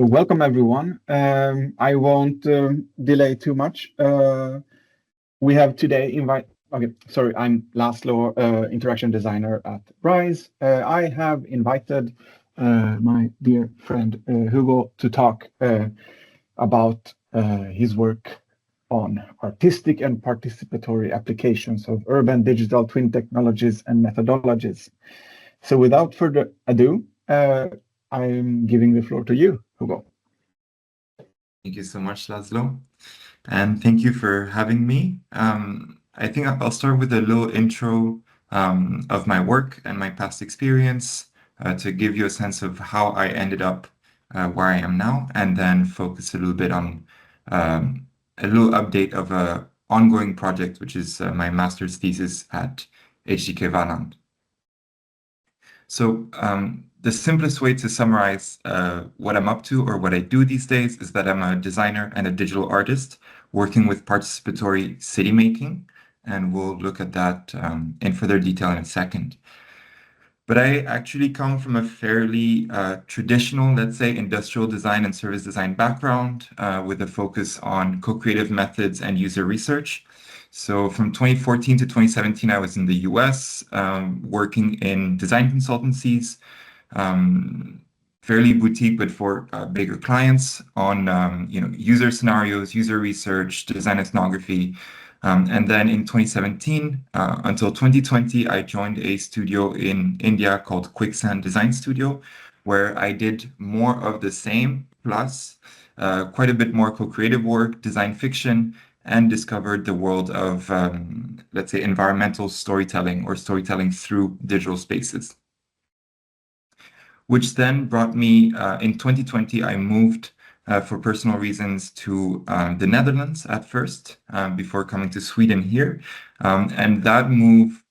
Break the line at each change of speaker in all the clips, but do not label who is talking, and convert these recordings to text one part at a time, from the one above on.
Welcome everyone. I won't delay too much. We have today I'm Laszlo, interaction designer at Rise. I have invited my dear friend Hugo to talk about his work on artistic and participatory applications of urban digital twin technologies and methodologies. So without further ado, I'm giving the floor to you, Hugo.
Thank you so much, Laszlo. And thank you for having me. I think I'll start with a little intro of my work and my past experience to give you a sense of how I ended up where I am now, and then focus a little bit on a little update of a ongoing project, which is my master's thesis at HDK Valand. So the simplest way to summarize what I'm up to or what I do these days is that I'm a designer and a digital artist working with participatory city making, and we'll look at that in further detail in a second. But I actually come from a fairly traditional, let's say, industrial design and service design background with a focus on co-creative methods and user research. So from 2014 to 2017, I was in the US working in design consultancies, fairly boutique, but for bigger clients on user scenarios, user research, design ethnography. And then in 2017 until 2020, I joined a studio in India called Quicksand Design Studio, where I did more of the same, plus quite a bit more co-creative work, design fiction, and discovered the world of, let's say, environmental storytelling or storytelling through digital spaces. Which then brought me, in 2020, I moved for personal reasons to the Netherlands at first, before coming to Sweden here. And that move,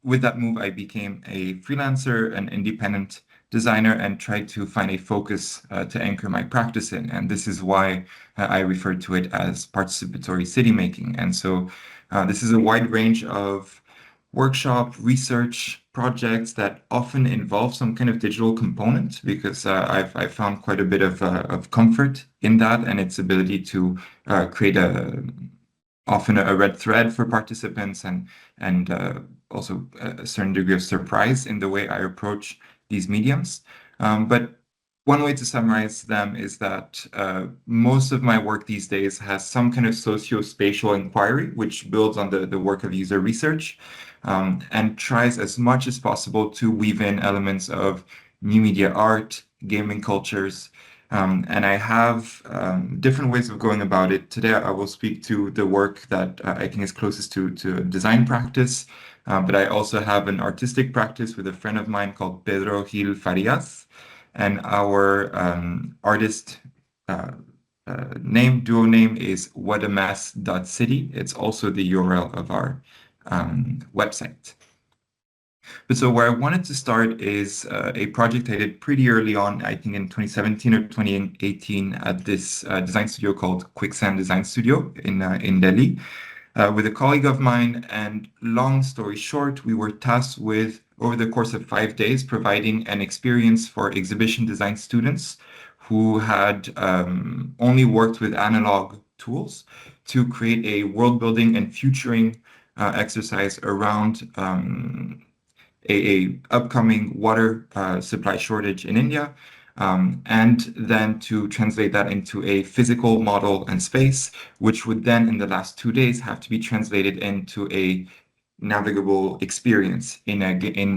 with that move, I became a freelancer, an independent designer, and tried to find a focus to anchor my practice in. And this is why I refer to it as participatory city making. And so this is a wide range of workshop research projects that often involve some kind of digital component, because I've found quite a bit of comfort in that and its ability to create often a red thread for participants and also a certain degree of surprise in the way I approach these mediums. But one way to summarize them is that most of my work these days has some kind of socio-spatial inquiry, which builds on the work of user research, and tries as much as possible to weave in elements of new media art, gaming cultures, and I have different ways of going about it. Today, I will speak to the work that I think is closest to design practice, but I also have an artistic practice with a friend of mine called Pedro Gil Farias, and our artist duo name is whatamess.city. It's also the URL of our website. But so where I wanted to start is a project I did pretty early on, I think in 2017 or 2018, at this design studio called Quicksand Design Studio in Delhi, with a colleague of mine. And long story short, we were tasked with, over the course of 5 days, providing an experience for exhibition design students who had only worked with analog tools to create a world building and futuring exercise around a upcoming water supply shortage in India, and then to translate that into a physical model and space, which would then, in the last 2 days, have to be translated into a navigable experience in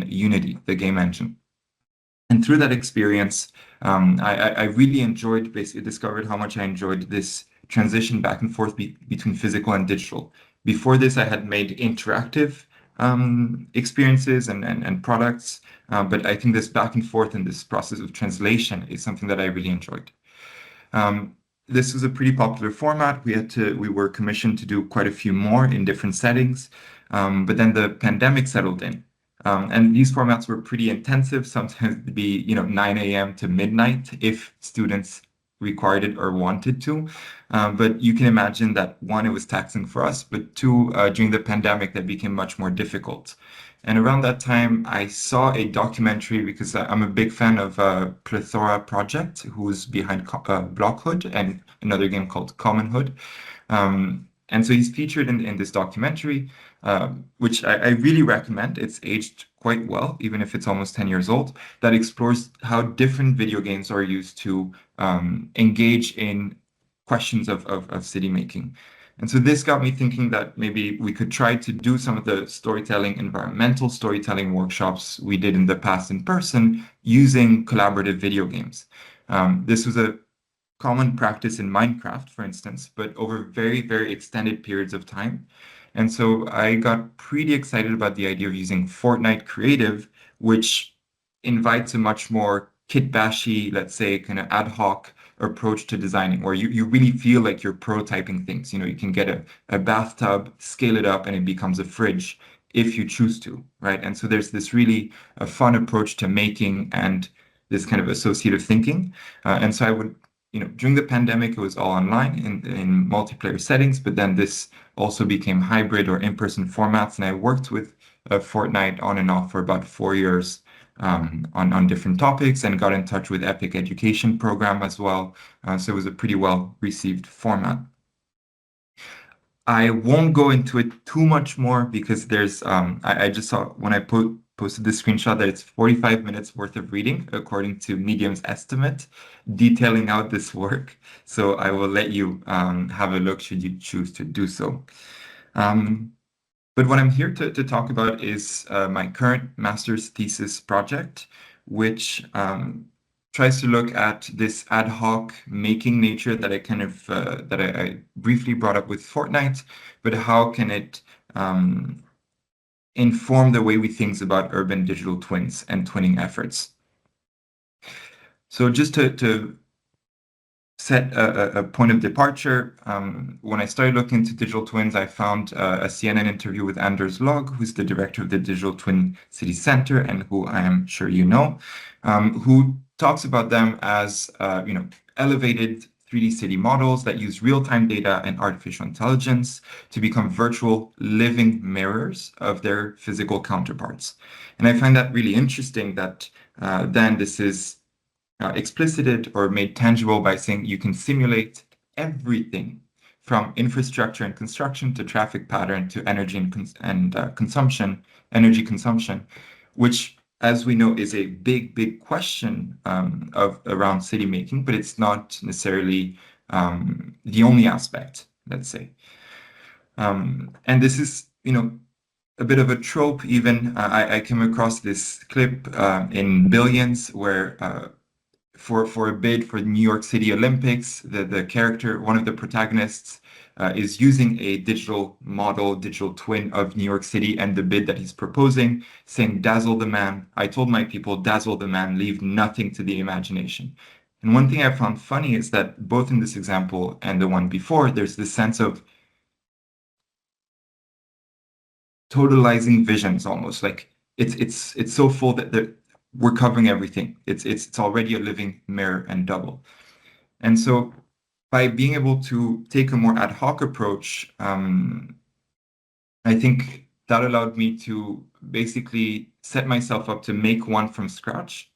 Unity, the game engine. And through that experience, I really enjoyed, basically discovered how much I enjoyed this transition back and forth between physical and digital. Before this, I had made interactive experiences and products, but I think this back and forth and this process of translation is something that I really enjoyed. This was a pretty popular format. We were commissioned to do quite a few more in different settings, but then the pandemic settled in. And these formats were pretty intensive, sometimes it'd be 9 a.m. to midnight if students required it or wanted to. But you can imagine that, one, it was taxing for us, but two, during the pandemic, that became much more difficult. And around that time, I saw a documentary because I'm a big fan of Plethora Project, who's behind Blockhood and another game called Commonhood. And so he's featured in this documentary, which I really recommend. It's aged quite well, even if it's almost 10 years old, that explores how different video games are used to engage in questions of city making. And so this got me thinking that maybe we could try to do some of the storytelling, environmental storytelling workshops we did in the past in person using collaborative video games. This was a common practice in Minecraft, for instance, but over very, very extended periods of time. And so I got pretty excited about the idea of using Fortnite Creative, which invites a much more kit-bashy, let's say, kind of ad hoc approach to designing, where you really feel like you're prototyping things. You know, you can get a bathtub, scale it up, and it becomes a fridge if you choose to, right? And so there's this really a fun approach to making and this kind of associative thinking. And so I would during the pandemic, it was all online in multiplayer settings, but then this also became hybrid or in-person formats. And I worked with Fortnite on and off for about 4 years on different topics and got in touch with Epic Education Program as well. So it was a pretty well received format. I won't go into it too much more because I just saw when I posted this screenshot that it's 45 minutes worth of reading according to Medium's estimate detailing out this work. So I will let you have a look should you choose to do so. But what I'm here to talk about is my current master's thesis project, which tries to look at this ad hoc making nature that I kind of that I briefly brought up with Fortnite, but how can it inform the way we think about urban digital twins and twinning efforts? So just to set a point of departure. When I started looking into digital twins, I found a CNN interview with Anders Log, who's the director of the Digital Twin City Center, and who I am sure you know, who talks about them as elevated 3D city models that use real-time data and artificial intelligence to become virtual living mirrors of their physical counterparts. And I find that really interesting that then this is explicited or made tangible by saying you can simulate everything from infrastructure and construction to traffic pattern to energy and consumption, energy consumption, which, as we know, is a big question of around city making, but it's not necessarily the only aspect, let's say. And this is, a bit of a trope even. I came across this clip in Billions where for a bid for the New York City Olympics, the character, one of the protagonists, is using a digital twin of New York City and the bid that he's proposing, saying, "Dazzle the man. I told my people, dazzle the man, leave nothing to the imagination." And one thing I found funny is that both in this example and the one before, there's this sense of totalizing visions almost. Like it's so full that we're covering everything. It's already a living mirror and double. And so by being able to take a more ad hoc approach, I think that allowed me to basically set myself up to make one from scratch,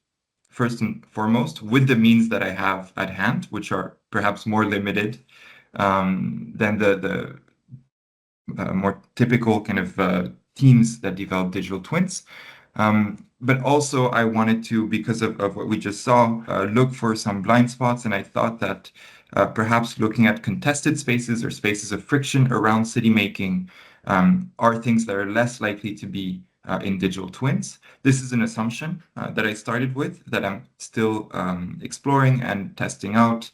first and foremost, with the means that I have at hand, which are perhaps more limited than the more typical kind of teams that develop digital twins. But also I wanted to, because of what we just saw, look for some blind spots. And I thought that perhaps looking at contested spaces or spaces of friction around city making are things that are less likely to be in digital twins. This is an assumption that I started with that I'm still exploring and testing out.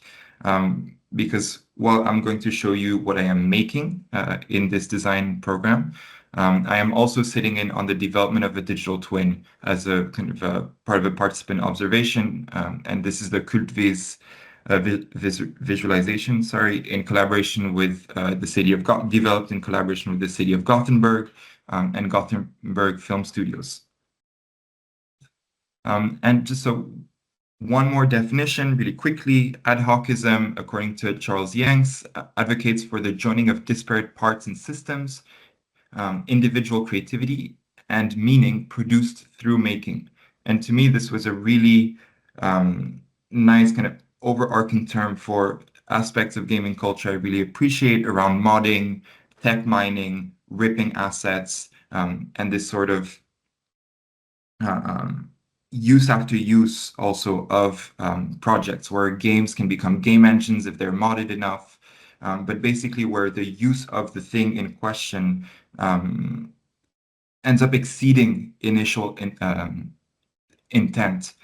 Because while I'm going to show you what I am making in this design program, I am also sitting in on the development of a digital twin as a kind of part of a participant observation. And this is the CultVis visualization, in collaboration with the city of developed in collaboration with the city of Gothenburg and Gothenburg Film Studios. And just so one more definition, really quickly, ad hocism, according to Charles Yanks, advocates for the joining of disparate parts and systems, individual creativity, and meaning produced through making. And to me, this was a really nice kind of overarching term for aspects of gaming culture I really appreciate around modding, tech mining, ripping assets, and this sort of use after use also of projects where games can become game engines if they're modded enough, but basically where the use of the thing in question ends up exceeding initial intent,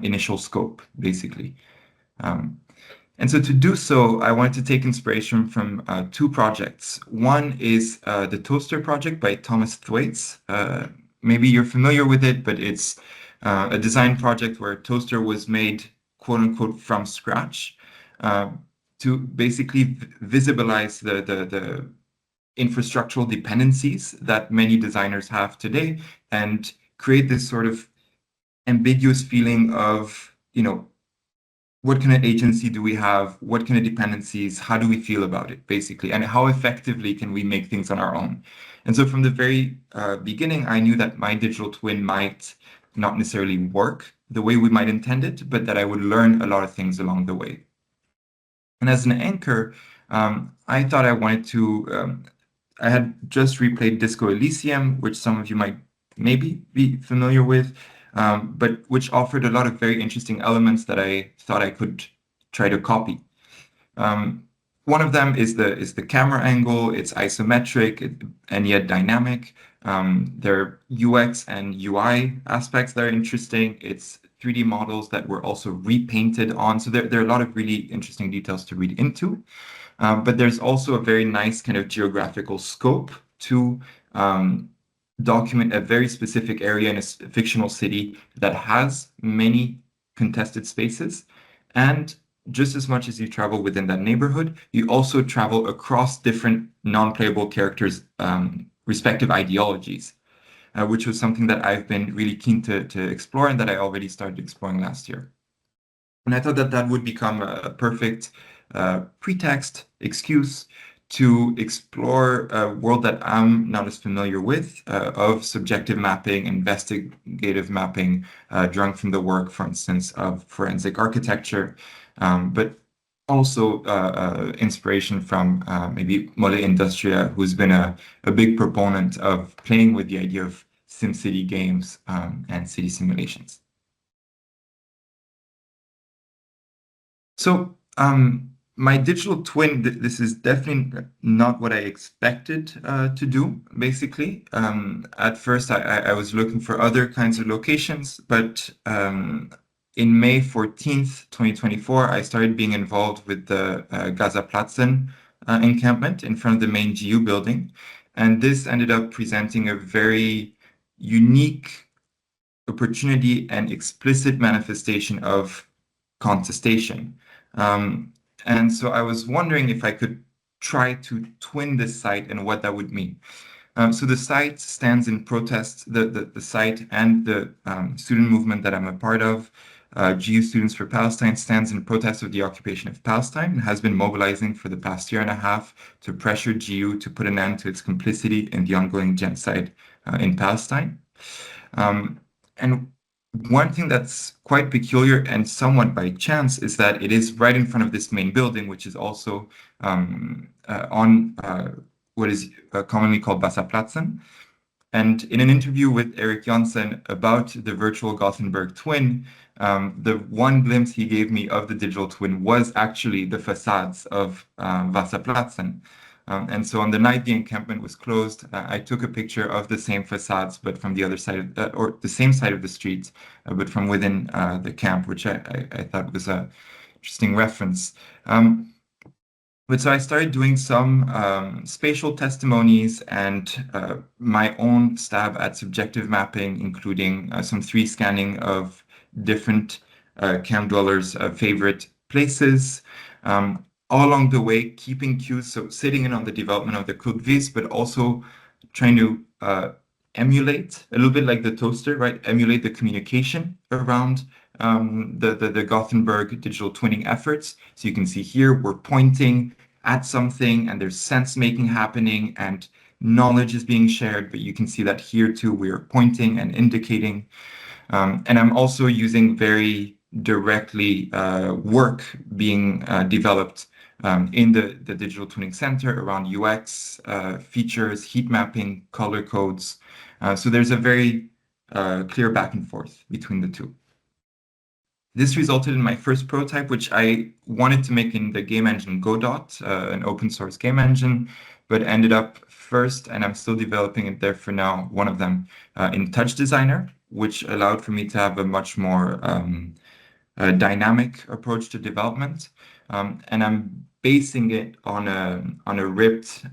initial scope, basically. And so to do so, I wanted to take inspiration from two projects. One is the Toaster project by Thomas Thwaites. Maybe you're familiar with it, but it's a design project where a toaster was made, quote unquote, from scratch to basically visibilize the infrastructural dependencies that many designers have today and create this sort of ambiguous feeling of, what kind of agency do we have? What kind of dependencies? How do we feel about it, basically? And how effectively can we make things on our own? And so from the very beginning, I knew that my digital twin might not necessarily work the way we might intend it, but that I would learn a lot of things along the way. And as an anchor, I thought I wanted to, I had just replayed Disco Elysium, which some of you might maybe be familiar with, but which offered a lot of very interesting elements that I thought I could try to copy. One of them is the camera angle. It's isometric and yet dynamic. There are UX and UI aspects that are interesting. It's 3D models that were also repainted on. So there are a lot of really interesting details to read into. But there's also a very nice kind of geographical scope to document a very specific area in a fictional city that has many contested spaces. And just as much as you travel within that neighborhood, you also travel across different non-playable characters' respective ideologies, which was something that I've been really keen to explore and that I already started exploring last year. And I thought that that would become a perfect pretext, excuse to explore a world that I'm not as familiar with of subjective mapping, investigative mapping, drawn from the work, for instance, of forensic architecture, but also inspiration from maybe Mole Industria, who's been a big proponent of playing with the idea of SimCity games and city simulations. So my digital twin, this is definitely not what I expected to do, basically. At first, I was looking for other kinds of locations, but in May 14th, 2024, I started being involved with the Gazaplatzen encampment in front of the main GU building. And this ended up presenting a very unique opportunity and explicit manifestation of contestation. And so I was wondering if I could try to twin this site and what that would mean. So the site stands in protest, the site and the student movement that I'm a part of, GU Students for Palestine, stands in protest of the occupation of Palestine and has been mobilizing for the past year and a half to pressure GU to put an end to its complicity in the ongoing genocide in Palestine. And one thing that's quite peculiar and somewhat by chance is that it is right in front of this main building, which is also on what is commonly called Wasserplatzen. And in an interview with Eric Janssen about the virtual Gothenburg twin, the one glimpse he gave me of the digital twin was actually the facades of Wasserplatzen. And so on the night the encampment was closed, I took a picture of the same facades, but from the other side of or the same side of the street, but from within the camp, which I thought was an interesting reference. But so I started doing some spatial testimonies and my own stab at subjective mapping, including some 3D scanning of different camp dwellers' favorite places. All along the way, keeping cues, so sitting in on the development of the Cookvis, but also trying to emulate a little bit like the toaster, right? Emulate the communication around the Gothenburg digital twinning efforts. So you can see here, we're pointing at something and there's sense making happening. And knowledge is being shared, but you can see that here too, we're pointing and indicating. And I'm also using very directly work being developed in the Digital Twinning Center around UX, features, heat mapping, color codes. So there's a very clear back and forth between the two. This resulted in my first prototype, which I wanted to make in the game engine Godot, an open source game engine, but ended up first, and I'm still developing it there for now, one of them in Touch Designer, which allowed for me to have a much more dynamic approach to development. And I'm basing it on a ripped,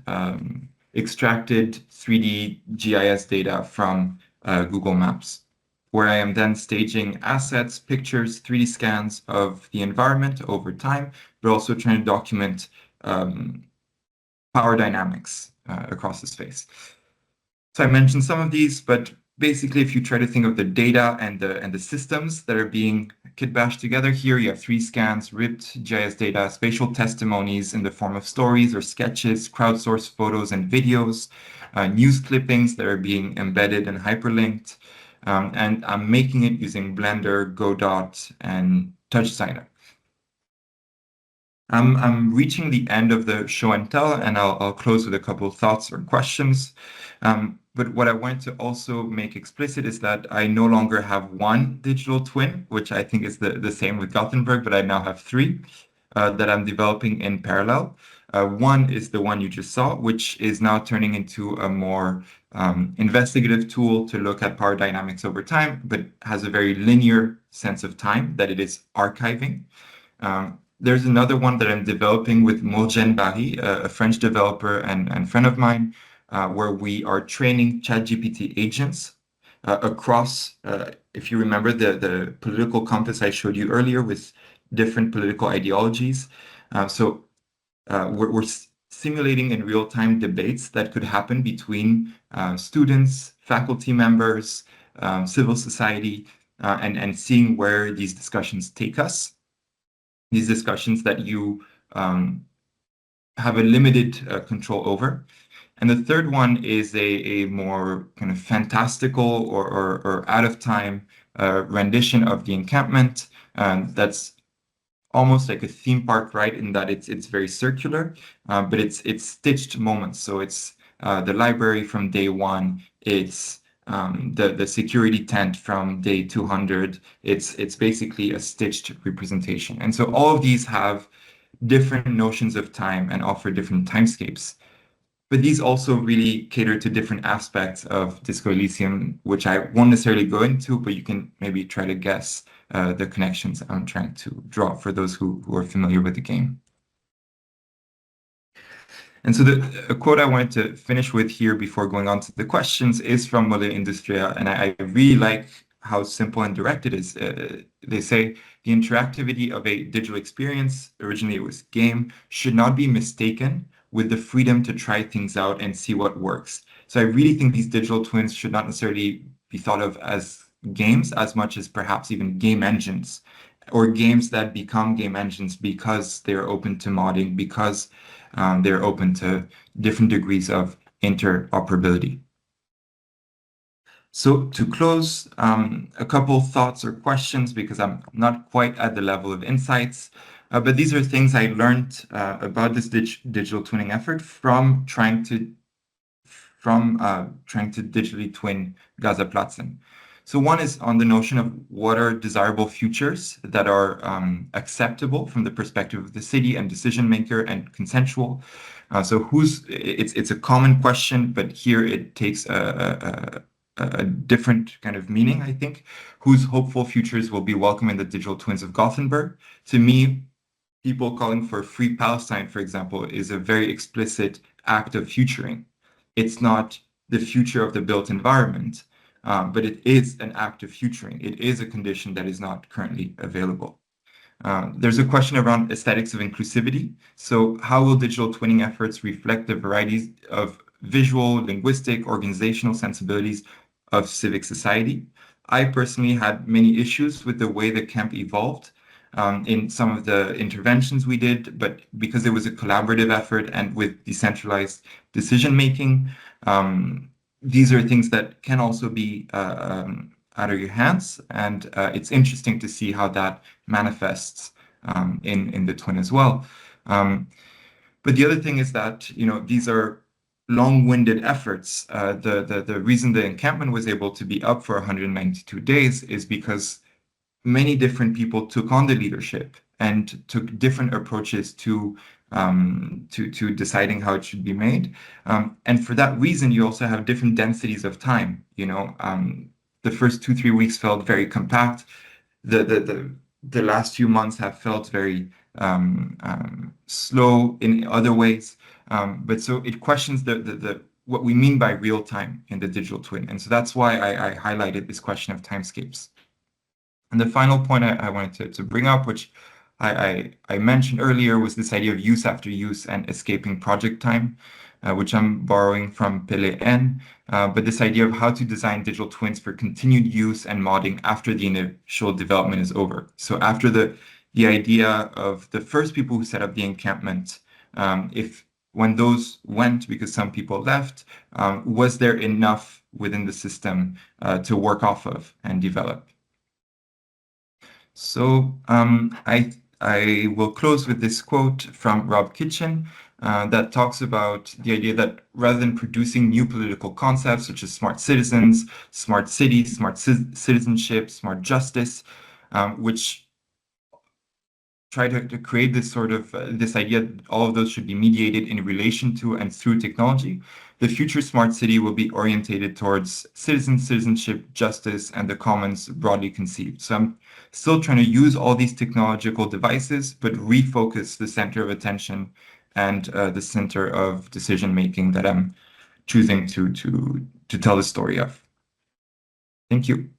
extracted 3D GIS data from Google Maps, where I am then staging assets, pictures, 3D scans of the environment over time, but also trying to document power dynamics across the space. So I mentioned some of these, but basically, if you try to think of the data and the systems that are being kitbashed together here, you have 3 scans, ripped GIS data, spatial testimonies in the form of stories or sketches, crowdsourced photos and videos, news clippings that are being embedded and hyperlinked. And I'm making it using Blender, Godot, and Touch Designer. I'm reaching the end of the show and tell, and I'll close with a couple of thoughts or questions. But what I want to also make explicit is that I no longer have one digital twin, which I think is the same with Gothenburg, but I now have 3 that I'm developing in parallel. One is the one you just saw, which is now turning into a more investigative tool to look at power dynamics over time, but has a very linear sense of time that it is archiving. There's another one that I'm developing with Morgen Barry, a French developer and friend of mine, where we are training ChatGPT agents across, if you remember, the political compass I showed you earlier with different political ideologies. So we're simulating in real-time debates that could happen between students, faculty members, civil society, and seeing where these discussions take us. These discussions that you have a limited control over. And the third one is a more kind of fantastical or out of time rendition of the encampment. That's almost like a theme park ride in that it's very circular, but it's stitched moments. So it's the library from day 1. It's the security tent from day 200. It's basically a stitched representation. And so all of these have different notions of time and offer different timescapes. But these also really cater to different aspects of Disco Elysium, which I won't necessarily go into, but you can maybe try to guess the connections I'm trying to draw for those who are familiar with the game. And so a quote I wanted to finish with here before going on to the questions is from Mole Industria, and I really like how simple and direct it is. They say, the interactivity of a digital experience, originally it was game, should not be mistaken with the freedom to try things out and see what works. So I really think these digital twins should not necessarily be thought of as games as much as perhaps even game engines, or games that become game engines because they're open to modding, because they're open to different degrees of interoperability. So to close, a couple thoughts or questions, because I'm not quite at the level of insights, but these are things I learned about this digital twinning effort from trying to digitally twin Gazaplatzen. So one is on the notion of what are desirable futures that are acceptable from the perspective of the city and decision maker and consensual. So it's a common question, but here it takes a different kind of meaning, I think. Whose hopeful futures will be welcome in the digital twins of Gothenburg? To me, people calling for free Palestine, for example, is a very explicit act of futuring. It's not the future of the built environment, but it is an act of futuring. It is a condition that is not currently available. There's a question around aesthetics of inclusivity. So how will digital twinning efforts reflect the varieties of visual, linguistic, organizational sensibilities of civic society? I personally had many issues with the way the camp evolved. in some of the interventions we did, but because it was a collaborative effort and with decentralized decision making, these are things that can also be out of your hands, and it's interesting to see how that manifests in the twin as well. But the other thing is that, these are long-winded efforts. The reason the encampment was able to be up for 192 days is because many different people took on the leadership and took different approaches to deciding how it should be made. And for that reason, you also have different densities of time. The first 2-3 weeks felt very compact. The last few months have felt very slow in other ways. But so it questions what we mean by real time in the digital twin. And so that's why I highlighted this question of timescapes. And the final point I wanted to bring up, which I mentioned earlier, was this idea of use after use and escaping project time, which I'm borrowing from Pele N. But this idea of how to design digital twins for continued use and modding after the initial development is over. So after the idea of the first people who set up the encampment, when those went because some people left, was there enough within the system to work off of and develop? So I will close with this quote from Rob Kitchen that talks about the idea that rather than producing new political concepts such as smart citizens, smart cities, smart citizenship, smart justice, which try to create this sort of this idea that all of those should be mediated in relation to and through technology, the future smart city will be orientated towards citizenship, justice, and the commons broadly conceived. So I'm still trying to use all these technological devices, but refocus the center of attention and the center of decision making that I'm choosing to tell the story of. Thank you.